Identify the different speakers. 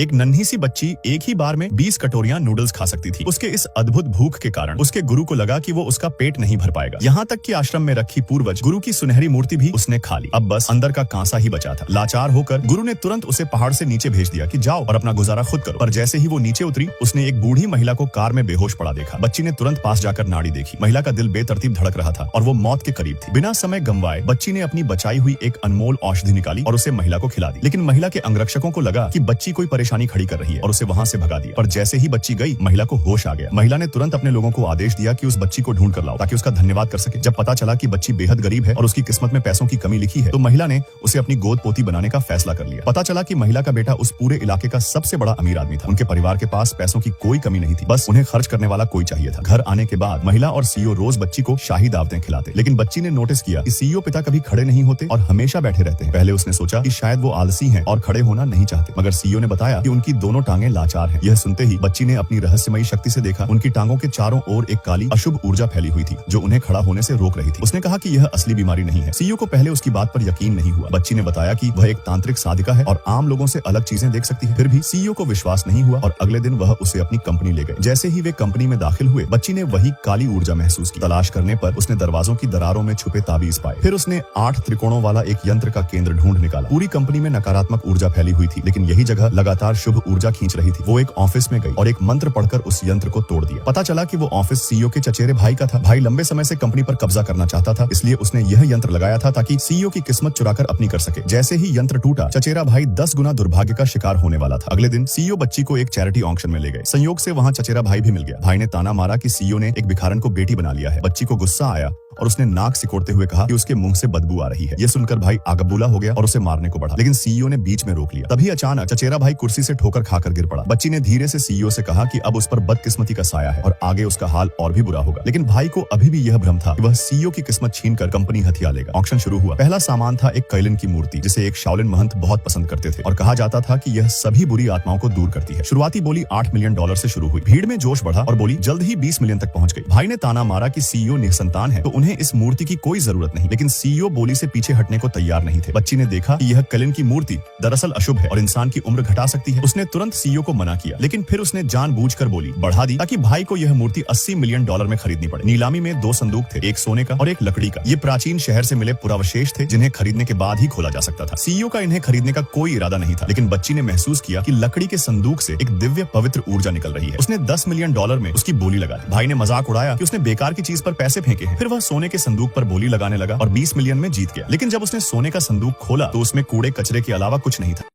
Speaker 1: एक नन्ही सी बच्ची एक ही बार में 20 कटोरियां नूडल्स खा सकती थी। उसके इस अद्भुत भूख के कारण उसके गुरु को लगा कि वो उसका पेट नहीं भर पाएगा। यहाँ तक कि आश्रम में रखी पूर्वज गुरु की सुनहरी मूर्ति भी उसने खा ली। अब बस अंदर का कांसा ही बचा था। लाचार होकर गुरु ने तुरंत उसे पहाड़ से नीचे भेज दिया कि जाओ और अपना गुजारा खुद करो। पर जैसे ही वो नीचे उतरी, उसने एक बूढ़ी महिला को कार में बेहोश पड़ा देखा। बच्ची ने तुरंत पास जाकर नाड़ी देखी। महिला का दिल बेतरतीब धड़क रहा था और वो मौत के करीब थी। बिना समय गंवाए बच्ची ने अपनी बचाई हुई एक अनमोल औषधि निकाली और उसे महिला को खिला दी। लेकिन महिला के अंगरक्षकों को लगा कि बच्ची कोई परेशानी खड़ी कर रही है और उसे वहां से भगा दिया। पर जैसे ही बच्ची गई, महिला को होश आ गया। महिला ने तुरंत अपने लोगों को आदेश दिया कि उस बच्ची को ढूंढ कर लाओ ताकि उसका धन्यवाद कर सके। जब पता चला कि बच्ची बेहद गरीब है और उसकी किस्मत में पैसों की कमी लिखी है, तो महिला ने उसे अपनी गोद पोती बनाने का फैसला कर लिया। पता चला कि महिला का बेटा उस पूरे इलाके का सबसे बड़ा अमीर आदमी था। उनके परिवार के पास पैसों की कोई कमी नहीं थी, बस उन्हें खर्च करने वाला कोई चाहिए था। घर आने के बाद महिला और सीईओ रोज बच्ची को शाही दावतें खिलाते, लेकिन बच्ची ने नोटिस किया कि सीईओ पिता कभी खड़े नहीं होते और हमेशा बैठे रहते हैं। पहले उसने सोचा कि शायद वो आलसी हैं और खड़े होना नहीं चाहते, मगर सीईओ ने बताया कि उनकी दोनों टांगें लाचार हैं। यह सुनते ही बच्ची ने अपनी रहस्यमयी शक्ति से देखा। उनकी टांगों के चारों ओर एक काली अशुभ ऊर्जा फैली हुई थी जो उन्हें खड़ा होने से रोक रही थी। उसने कहा कि यह असली बीमारी नहीं है। सीईओ को पहले उसकी बात पर यकीन नहीं हुआ। बच्ची ने बताया कि वह एक तांत्रिक साधिका है और आम लोगों से अलग चीजें देख सकती है। फिर भी सीईओ को विश्वास नहीं हुआ और अगले दिन वह उसे अपनी कंपनी ले गए। जैसे ही वे कंपनी में दाखिल हुए, बच्ची ने वही काली ऊर्जा महसूस की। तलाश करने पर उसने दरवाजों की दरारों में छुपे ताबीज पाए। फिर उसने 8 त्रिकोणों वाला एक यंत्र का केंद्र ढूंढ निकाला। पूरी कंपनी में नकारात्मक ऊर्जा फैली हुई थी, लेकिन यही जगह लगातार शुभ ऊर्जा खींच रही थी। वो एक ऑफिस में गई और एक मंत्र पढ़कर उस यंत्र को तोड़ दिया। पता चला कि वो ऑफिस सीईओ के चचेरे भाई का था। भाई लंबे समय से कंपनी पर कब्जा करना चाहता था, इसलिए उसने यह यंत्र लगाया था ताकि सीईओ की किस्मत चुराकर अपनी कर सके। जैसे ही यंत्र टूटा, चचेरा भाई 10 गुना दुर्भाग्य का शिकार होने वाला था। अगले दिन सीईओ बच्ची को एक चैरिटी ऑक्शन में ले गए। संयोग से वहां चचेरा भाई भी मिल गया। भाई ने ताना मारा कि सीईओ ने एक भिखारन को बेटी बना लिया है। बच्ची को गुस्सा आया और उसने नाक सिकोड़ते हुए कहा कि उसके मुंह से बदबू आ रही है। यह सुनकर भाई आगबूला हो गया और उसे मारने को बढ़ा, लेकिन सीईओ ने बीच में रोक लिया। तभी अचानक चचेरा भाई कुर्सी से ठोकर खाकर गिर पड़ा। बच्ची ने धीरे से सीईओ से कहा कि अब उस पर बदकिस्मती का साया है और आगे उसका हाल और भी बुरा होगा। लेकिन भाई को अभी भी यह भ्रम था कि वह सीईओ की किस्मत छीनकर कंपनी हथिया लेगा। ऑक्शन शुरू हुआ। पहला सामान था एक कैलिन की मूर्ति, जिसे एक शाओलिन महंत बहुत पसंद करते थे और कहा जाता था कि यह सभी बुरी आत्माओं को दूर करती है। शुरुआती बोली $8 मिलियन से शुरू हुई। भीड़ में जोश बढ़ा और बोली जल्द ही 20 मिलियन तक पहुंच गई। भाई ने ताना मारा कि सीईओ निसंतान है तो उन्हें इस मूर्ति की कोई जरूरत नहीं, लेकिन सीईओ बोली से पीछे हटने को तैयार नहीं थे। बच्ची ने देखा कि यह कैलिन की मूर्ति दरअसल अशुभ है और इंसान की उम्र घटा सकती है। उसने तुरंत सीईओ को मना किया, लेकिन फिर उसने जानबूझकर बोली बढ़ा दी ताकि भाई को यह मूर्ति $80 मिलियन में खरीदनी पड़े। नीलामी में 2 संदूक थे, एक सोने का और एक लकड़ी का। ये प्राचीन शहर से मिले पुरावशेष थे जिन्हें खरीदने के बाद ही खोला जा सकता था। सीईओ का इन्हें खरीदने का कोई इरादा नहीं था, लेकिन बच्ची ने महसूस किया कि लकड़ी के संदूक से एक दिव्य पवित्र ऊर्जा निकल रही है। उसने $10 मिलियन में उसकी बोली लगा दी। भाई ने मजाक उड़ाया कि उसने बेकार की चीज पर पैसे फेंके हैं। फिर वह सोने के संदूक पर बोली लगाने लगा और 20 मिलियन में जीत गया। लेकिन जब उसने सोने का संदूक खोला तो उसमें कूड़े कचरे के अलावा कुछ नहीं था।